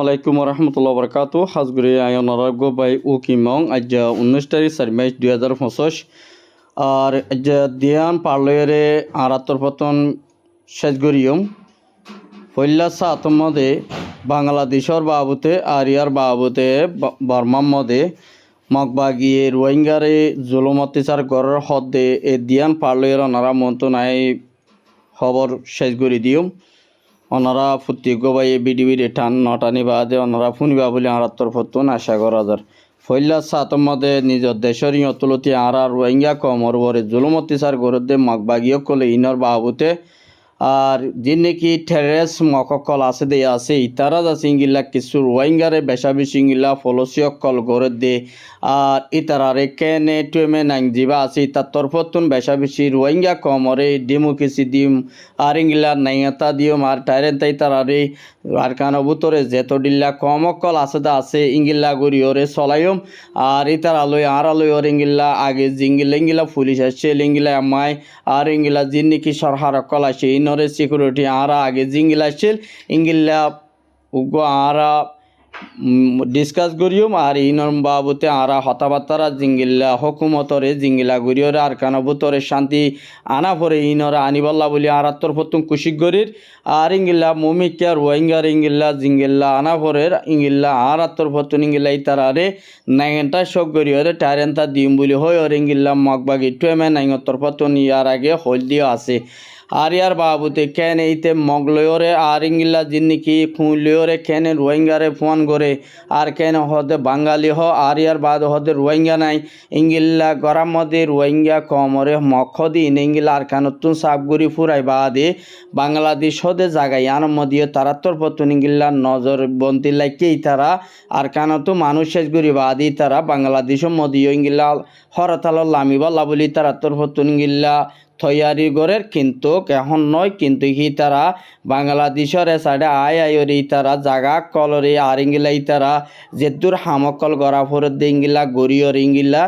আলাইকুম রহমতুল্লাহ বরকাত হাজগুড়ি আয়নারাগ বাই ও কিমং আজ 19 তারিখ 4 মার্চ 2025 আর আজ দিয়ান পার্লয়েরে আরাত্তর পতন শেষগরিয়ম পয়লা সাতমদে বাংলাদেশর বাবুতে আর ইয়ার বাবুতে বর্মার মদে মগবাগিয়ে রোহিঙ্গারে জুলুমতিসার গড়ের হদে এ দিয়ান পার্লয়ের ওনারা মন্ত্রণায় খবর শেষগরি দিয়ম ওনারা ফুটি গোবাই বিডিবির টান নটানি বাদে ওনারা ফুনিবা বলে আরাত্তর ফতুন আশা করা যার ফৈলা সাতম মধ্যে নিজের দেশের অতুলতি আরা রোহিঙ্গা কমর বরে জুলুমতিসার গরদে মগবাগিয়ে কলে ইনর বাবুতে আর যে নাকি টেরেস মককল আছে দে আছে ইতারা আছে ইঙ্গিলা কিছু রোহিঙ্গারে বেশা বেশি ইঙ্গিলা ফলসিয়কল গড়ে দে আর ইতারারে কেনে টুয়েমে নাং জিবা আছে ইতার তরফতুন বেশা বেশি রোহিঙ্গা কমরে ডেমোক্রেসি দিম আর ইঙ্গিলা নাইয়াতা দিম আর টাইরেন তাই তারারে আর কানবুতরে যেত ডিল্লা কমকল আছে দা আছে ইঙ্গিলা গড়িওরে চলাইম আর ইতারালয় আর আলয় ওর ইঙ্গিলা আগে জিঙ্গিলা ইঙ্গিলা পুলিশ আসছে ইঙ্গিলা আমায় আর ইঙ্গিলা যে নাকি সরহার কল আছে নরে সিকিউরিটি আরা আগে জিঙ্গিলা ছিল ইঙ্গিলা উগো আরা ডিসকাস করিম আর ইনর বাবুতে আরা হতাবার্তারা জিঙ্গিলা হকুমতরে জিঙ্গিলা গরিয়রে আর কানবুতরে শান্তি আনা পরে ইনরা আনিবল্লা বলি আরাত্তর ফতুন কুশিক গরির আর ইঙ্গিলা মমিকা রোহিঙ্গার ইঙ্গিলা জিঙ্গিল্লা আনা পরে ইঙ্গিল্লা আরাত্তর ফতুন ইঙ্গিলা ইতারারে নাইনটা শোক গরিয়রে টারেন্তা দিম বলি হয় ওর ইঙ্গিল্লা মগবাগি টুয়েমে নাইনত্তর ফতুন ইয়ার আগে হলদিও আছে আর ইয়ার বাবুতে কেন এইতে মগলয়রে আর ইঙ্গিলা জিন্নিকি ফুলয়রে কেন রোহিঙ্গারে ফোন করে আর কেন হদে বাঙালি হ আর ইয়ার বাদ হদে রোহিঙ্গা নাই ইঙ্গিল্লা গরম মধ্যে রোহিঙ্গা কমরে মখ দিন ইঙ্গিলা আর কানতুন সাবগুড়ি ফুরাই বাদে বাংলাদেশ হদে জাগাই আন মদিয়ে তারাত্তর পতুন ইঙ্গিল্লা নজর বন্তি লাইকেই তারা আর কানতু মানুষ শেষ গুড়ি বাদি তারা বাংলাদেশ মদিয়ে ইঙ্গিল্লা হরতাল লামিবাল্লা বলি তারাত্তর পতুন ইঙ্গিল্লা তৈয়ারি গড়ের কিন্তু এখন নয় কিন্তু হি তারা বাংলাদেশের সাইডে আয়রি তারা জাগা কলরে আর ইঙ্গিলা ইতারা যেদুর হামকল গড়া ফোর দিঙ্গিলা গড়িয়র ইঙ্গিলা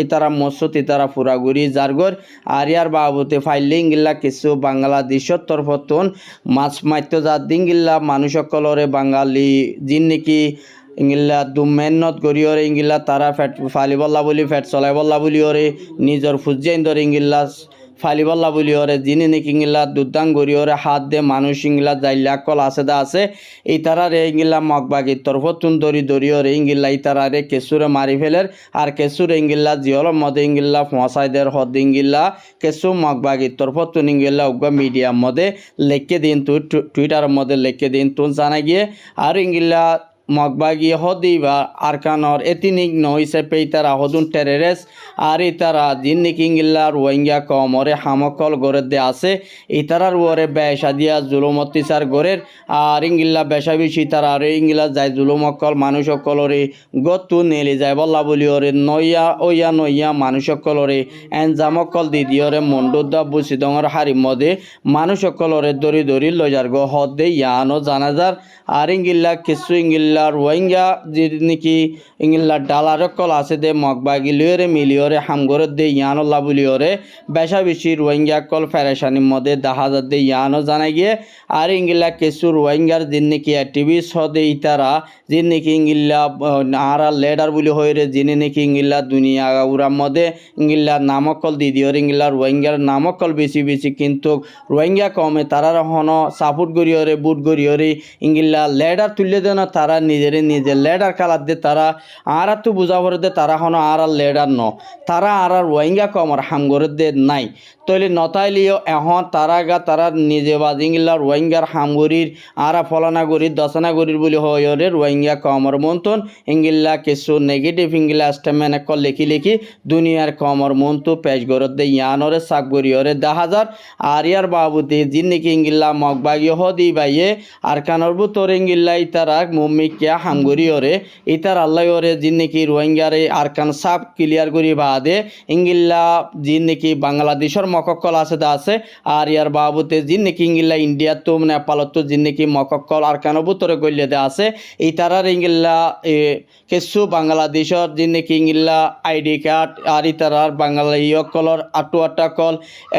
ইতারা মসুত ইতারা ফুরা গুড়ি জারগর আর ইয়ার বাবুতে ফাইলে ইঙ্গিলা কিছু বাংলাদেশের তরফতুন মাছ মাইত্য যা দিঙ্গিলা মানুষ কলরে বাঙালি যিন নাকি ইঙ্গিলা দুমেন্নত গরিয়রে ইঙ্গিলা তারা ফেট ফালিবল্লা বলি ফেট চলাইবল্লা বলি ওরে নিজর ফুজাইন্দর ইঙ্গিলা ফালিবল্লা বলি ওরে যিনি নাকি ইঙ্গিলা দুদাং গরিয়রে হাত দে মানুষ ইঙ্গিলা যাইলা কল আছে দা আছে এই তারারে ইঙ্গিলা মগবাগির তরফতুন দরিয়রে ইঙ্গিলা এই তারারে কেসুরে মারি ফেলের আর কেসুরে ইঙ্গিলা জিয়ল মধ্যে ইঙ্গিলা ফসাইদের হদ ইঙ্গিলা কেসু মগবাগির তরফতুন ইঙ্গিলা উগা মিডিয়ার মধ্যে লেখকে দিন তুই টুইটারের মধ্যে লেখকে দিন তুন জানা গিয়ে আর ইঙ্গিলা মগবাগি হদিবা আরকানর এতিনিক নইসে পেইতারা হদুন টেরেরেস আর ইতারা জিন্নিকি ইঙ্গিল্লা রোহিঙ্গা কমরে হামকল গড়ে দে আছে ইতারার ওরে বেশা দিয়া জুলুমতিসার গড়ের আর ইঙ্গিল্লা বেশা বেশি তারা আর ইঙ্গিলা যায় জুলুমকল মানুষ সকলরে গতু নেলি যায় বল্লা বলি ওরে নইয়া মানুষ সকলরে এনজামকল দিদিওরে মন্ডুদা বুসিদঙর হারির মধ্যে মানুষ সকলরে দরি লজার গো হদে ইয়ানো জানাজার আর ইঙ্গিল্লা কিছু ইঙ্গিল্লা রোহিঙ্গা যে নাকি ইঙ্গিল্লা ডালার কল আছে দে মগবাগি লিওরে মিলিওরে হামগরে দে ইয়ানো লাবুলিওরে বেশা বেশি রোহিঙ্গা কল ফেরেশানির মধ্যে দেখা যার দে ইয়ানো জানাই গিয়ে আর ইঙ্গিল্লা কিছু রোহিঙ্গার যে নাকি অ্যাক্টিভিস্ট হদে ইতারা যে নাকি ইঙ্গিল্লা আরা লেডার বলি হয়ে যিনি নাকি ইঙ্গিল্লা দুনিয়া উড়ার মধ্যে ইঙ্গিল্লা নামকল দিদিওর ইঙ্গিল্লা রোহিঙ্গার নামকল বেশি কিন্তু রোহিঙ্গা কমে তারা হন সাপোর্ট গড়িওরে বুট গড়িওরে ইঙ্গিল্লা লেডার তুললে দেন তারা নিজে লেডার কালার দে তারা আর তো বুঝাবর দে তারা হন আর লেডার ন তারা আর রোহিঙ্গা কমর হামগর দে নাই তৈলে নতাইলিও এখন তারা নিজে বা ইঙ্গিল্লা রোহিঙ্গার হামগরির আর ফলানা গরির দশনা গরির বলি হয়ে রোহিঙ্গা কমর মন্তন ইঙ্গিল্লা কিছু নেগেটিভ ইঙ্গিল্লা স্টেমেন এক লেখি দুনিয়ার কমর মন্তু পেশ গরত দে ইয়ানরে সাক গরিয়রে 10,000 আর ইয়ার বাবুতে যিনি নাকি ইঙ্গিল্লা মগবাগি হদি বাইয়ে আর কানর বুতর ইঙ্গিল্লা তারা মুম্মি জিনিকিয়া হামগরি ওরে ইতার আল্লাহ ওরে জিনিকি রোহিঙ্গারে আরকান সাব ক্লিয়ার করি বাদে ইংলিলা জিনিকি বাংলাদেশের মকক্কল আছে দা আছে আর ইয়ার বাবুতে জিনিকি ইংলিলা ইন্ডিয়া তো নেপালত জিনিকি মকক্কল আরকান বুতরে গলিয়ে দে আছে ইতারার ইংলিলা কিছু বাংলাদেশের জিনিকি ইংলিলা আইডি কার্ড আর ইতারার বাংলা ইয়কলর আটুয়াটা কল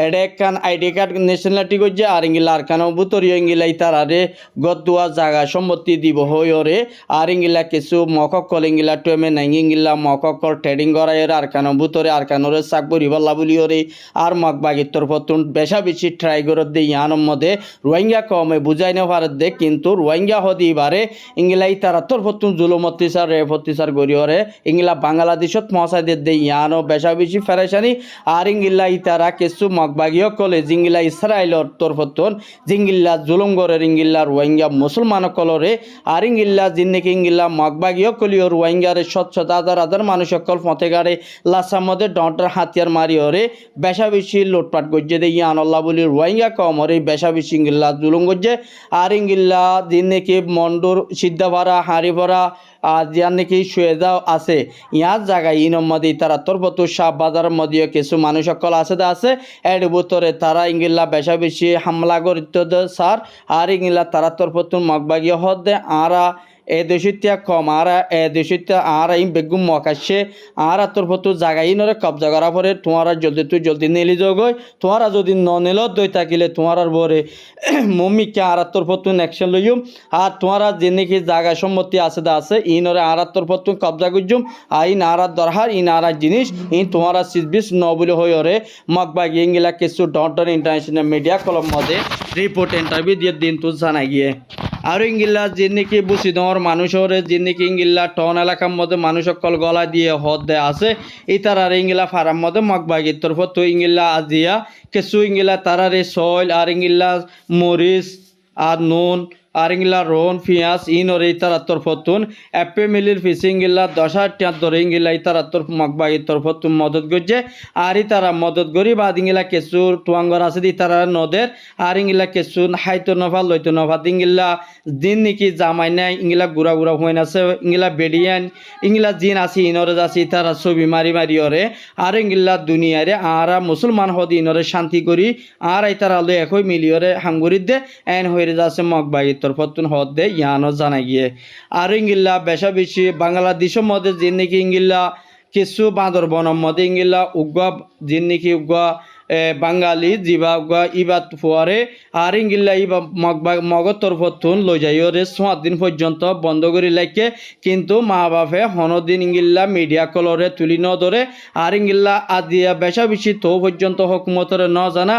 এডেকান আইডি কার্ড ন্যাশনালিটি গজ্জে আর ইংলিলা আরকান বুতরিয় ইংলিলা ইতারারে গদুয়া জায়গা সম্মতি দিব হইরে আর ইংলিলা কিছু মকক্কল ইংলিলা টেমে নাই ইংলিলা মকক্কল ট্রেডিং করায় আরকান বুতরে আরকানরে সাক বরিবাল্লা বলিওরে আর মগবাগিত্তর ফতুন বেশা বেশি ট্রাই করে দে ইয়ানোর মধ্যে রোহিঙ্গা কমে বুঝাই না পারে দে কিন্তু রোহিঙ্গা হদি বারে ইংলাই তারা তোর ফতুন জুলুম অত্যাচার রেপ অত্যাচার গরিয়রে ইংলা বাংলাদেশত মহাসাই দে ইয়ানো বেশা বেশি ফেরেশানি আর ইংলা ইতারা কিছু মগবাগিও কলে জিংলা ইসরায়েলর তোর ফতুন জিংলা জুলুম গরের ইংলা রোহিঙ্গা মুসলমান কলরে আর ইংলা জিন্নেকে ইংলা মগবাগিও কলিও রোহিঙ্গারে শত হাজার হাজার মানুষ সকল ফতে গাড়ে লাসার মধ্যে ডন্টার হাতিয়ার মারিওরে বেশা বেশি লুটপাট গজ্জে দে ইয়ান আল্লাহ বলি রোহিঙ্গা কমরে বেশা বেশি ইংলা জুলুম গজ্জে আর ইংলা জিন্নেকে মন্ডুর সিদ্ধা ভরা হাঁড়ি ভরা আর যার নাকি সুয়েজাও আছে ইয়ার জায়গায় ইনর মধ্যে তারা তোরপতু শাহ বাজারের মধ্যে কিছু মানুষ সকল আছে আছে এর ভিতরে তারা ইংলা বেশা বেশি হামলা করিত স্যার আর ইংলা তারা তোরপতু মগবাগিয়ে হদ দে আরা এ দেশিত্যা কম আর এ দেশিত্যা আর এই বেগুম মকাশে আর তোর ফটো জায়গায় নরে কবজা করা পরে তোমারা জলদি নেলি যোগই তোমারা যদি ন নেল দই থাকিলে তোমার বরে মম্মিকে আর তোর ফটো অ্যাকশন লইম আর তোমারা যে নাকি জায়গা সম্মতি আছে দা আছে ইনরে আর তোর ফটো কবজা করজুম আইন আর দরহার ইন আর জিনিস ইন তোমারা সিজবিস ন বলে হইরে মগবাগি ইংলা কিছু ডন্টন ইন্টারন্যাশনাল মিডিয়া কলম মধ্যে রিপোর্ট ইন্টারভিউ দিয়ে দিন তো জানা গিয়ে আর ইংলা যে নাকি বুঝি তোমার মানুষের যে নাকি ইংলা টন এলাকার মধ্যে মানুষ সকল গলা দিয়ে হদ দেয় আছে এই তারার ইংলা ফার্ম মধ্যে মগবাগির তরফ তো ইংলা আজিয়া কিছু ইংলা তারারে সয়েল আর ইংলা মরিচ আর নুন আর ইংলা রোন পিঁয়াজ ইনর এই তারাত্তর ফতুন এপে মিলির ফিসিং গিল্লা 10,000 ধরে ইংলা এই তারাত্তর মগবাগির তরফতুন মদত করছে আর ই তারা মদত করি বা ইংলা কেঁচু টুয়াঙ্গর আছে দি তারা নদের আর ইংলা কেঁচু হাইতো নফা লইতো নফা ইংলা দিন নাকি জামাই নাই ইংলা গুড়া হইন আছে ইংলা বেডিয়ান ইংলা জিন আছে ইনরে আছে তারা ছবি মারি ওরে আর ইংলা দুনিয়ারে আর মুসলমান হদি ইনরে শান্তি করি আর এই তারা লো একই মিলিয়রে হাঙ্গুরি দে এন হয়ে যাচ্ছে মগবাগির তরফতুন হদ দে ইয়ানো জানা গিয়ে আর ইংলা বেশা বেশি বাংলাদেশের মধ্যে যে নাকি ইংলা কিছু বাঁদরবনের মধ্যে ইংলা উগা যে নাকি উগা বাঙালি জিবা উগা ইবাত ফুয়ারে আর ইংলা ইবা মগর তরফতুন লই যাইরে 7 দিন পর্যন্ত বন্ধ করে লাগে কিন্তু মা বাপে হনদিন ইংলা মিডিয়া কলরে তুলি ন ধরে আর ইংলা আদিয়া বেশা বেশি তো পর্যন্ত হকুমতরে ন জানা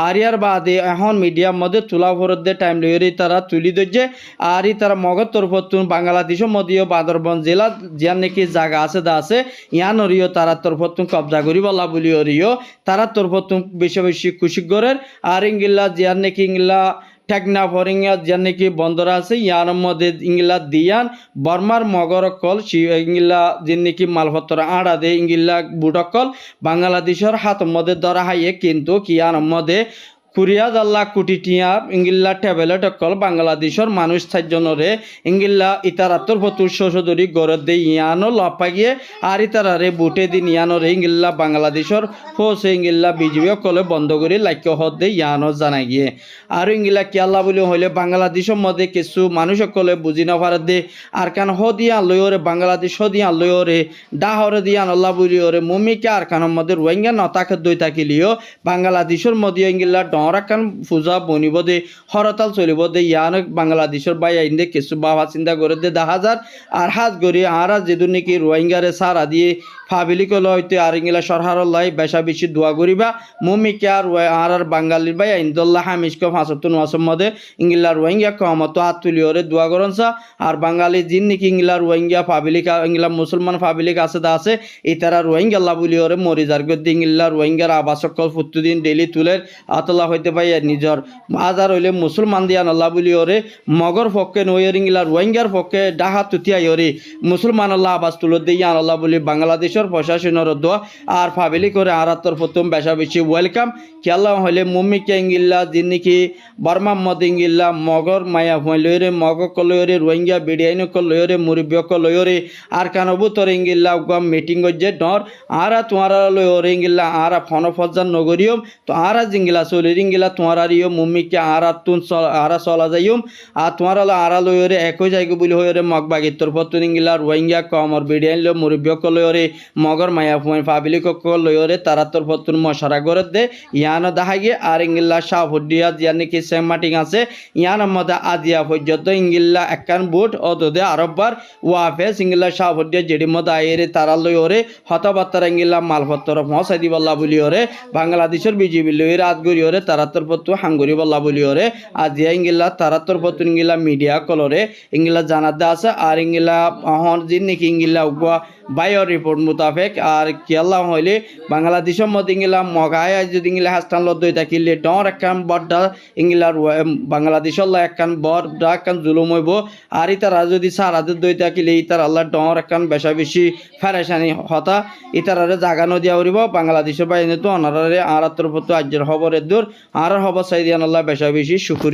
আর ইয়ার বাদে এখন মিডিয়ার মধ্যে তুলা ফরত দে টাইম লইরে তারা তুলি ধরছে আর ই তারা মগর তরফতুন বাংলাদেশের মধ্যেও বাঁদরবন জেলা যার নাকি জায়গা আছে দা আছে ইয়ানরিও তারা তরফতুন কবজা করি বলা বলি ওরিও তারা তরফতুন বেশি বেশি খুশি করেন আর ইংলা যার নাকি ইংলা টেকনা ফরিঙ্গা যার নাকি বন্দর আছে ইয়ার মধ্যে ইংলা দিয়ান বর্মার মগরকল ইংলা যে নাকি মালপত্র আড়া দে ইংলা বুটকল বাংলাদেশের হাত মধ্যে ধরা হাইয়ে কিন্তু কিয়ার মধ্যে 40,000 কোটি টিয়া ইংলা ট্যাবলেট অকল বাংলাদেশের মানুষ 4 জনরে ইংলা ইতারাত্তর ফতুর শোষধরি গড় দে ইয়ানো লপা গিয়ে আর ইতারারে বুটে দিন ইয়ানোরে ইংলা বাংলাদেশের ফোসে ইংলা বিজেপি অকলে বন্ধ করে লাক্য হদ দে ইয়ানো জানা গিয়ে আর ইংলা কি আল্লাহ বলে হইলে বাংলাদেশের মধ্যে কিছু মানুষ অকলে বুঝি না পারে দে আর কান হদিয়া লয়রে বাংলাদেশ হদিয়া লয়রে ডাহরে দিয়ান আল্লাহ বলি ওরে মুমিকে আর কানের মধ্যে রোহিঙ্গা নতাকে দই থাকিলিও বাংলাদেশের মধ্যে ইংলা রাখান পূজা বনিব দে হরতাল চলিব দে ইয়ান বাংলাদেশের বাই আইন দে কিছু বাবা চিন্তা করে দে 10,000 আর হাত গড়ি আর যেদুর নাকি রোহিঙ্গারে সারা দিয়ে ফাবিলি কল হইতে আর ইংলা সরহারর লাই বেশা বেশি দোয়া করিবা মুমিকে আর বাঙালির বাই আইন্দুল্লাহ হামিজকে 75 মাসের মধ্যে ইংলা রোহিঙ্গা কমতো হাত তুলিওরে দোয়া করনসা আর বাঙালি জিন নাকি ইংলা রোহিঙ্গা ফাবিলিকা ইংলা মুসলমান ফাবিলিক আছে দা আছে এই তারা রোহিঙ্গা আল্লাহ বলিওরে মরি যার গদি ইংলা রোহিঙ্গার আবাসকল প্রতিদিন ডেইলি তুলের আতলা হইতে পাই নিজর বাজার হইলে মুসলমান দিয়ান আল্লাহ বলিওরে মগর পক্ষে নইর ইংলা রোহিঙ্গার পক্ষে ডাহা তুতিয়াইরে মুসলমান আল্লাহ আবাস তুলে দিয়ান আল্লাহ বলি বাংলাদেশ বাংলাদেশের প্রশাসনের দোয়া আর ফাবিলি করে আরাত্তর প্রথম বেশা বেশি ওয়েলকাম খেলা হলে মুম্মিকে ইঙ্গিল্লা যিনি বর্মা মদ ইঙ্গিল্লা মগর মায়া লয়রে মগ কলয়রে রোহিঙ্গা বিডিআইন লয়রে মুরব্বী লয়রে আর কানবুতর ইঙ্গিল্লা গম মিটিং যে ডর আরা তোমারা লয়রে ইঙ্গিল্লা আরা ফনফজার নগরিয়ম তো আরা জিঙ্গিলা চলির ইঙ্গিলা তোমার ইয় মুম্মিকে আরা তুন আরা চলা যাইম আর তোমার আরা লয়রে একই জায়গা বলি হয়রে মগ বাগিত্তর পত্তর ইঙ্গিলা রোহিঙ্গা কমর বিডিআইন লো মুরব্বী লয়রে মগর মায়া ফাবিলি লয়রে তারাত্তর পত্তর মশারা করে দে ইয়ানো দেখা গিয়ে আর ইঙ্গিল্লা শাহফুদ্দিয়া জিয়া নাকি সেম মাটিং আছে ইয়ানোর মধ্যে আজিয়া পর্যন্ত ইঙ্গিল্লা একখান বুট অতদে আরববার ওয়াফেস ইঙ্গিল্লা শাহফুদ্দিয়া যেটির মধ্যে আইরে তারা লয়রে হতবাত্তার ইঙ্গিল্লা মালপত্তর পৌঁছাই দি বল্লা বলি ওরে বাংলাদেশের বিজিবি লই রাত গড়ি ওরে তারাত্তর পত্তর হাঙ্গুরি বল্লা বলি ওরে আজিয়া ইঙ্গিল্লা তারাত্তর পত্তর ইঙ্গিল্লা মিডিয়া কলরে ইঙ্গিল্লা জানাতে আছে আর ইঙ্গিল্লা হন জিন নাকি ইঙ্গিল্লা উগুয়া বায়ো রিপোর্ট মোতাবেক আর কেলা হইলে বাংলাদেশের মধ্যে ইঙ্গিলা মগায় যদি ইঙ্গিলা হাস্তান লদ্দই থাকিলে ডর একখান বড়টা ইঙ্গিলার বাংলাদেশের একখান বড়টা একখান জুলুম হইব আর ইতারা যদি সারাদের দই থাকিলে ইতার আল্লাহ ডর একখান বেশা বেশি ফেরেশানি হতা ইতারারে জাগানো দিয়া উড়িব বাংলাদেশের বাইরে তো অনারে আর আত্মপত্র আজ্যের খবরের দূর আর খবর চাই দিয়ান আল্লাহ বেশা বেশি শুকুরি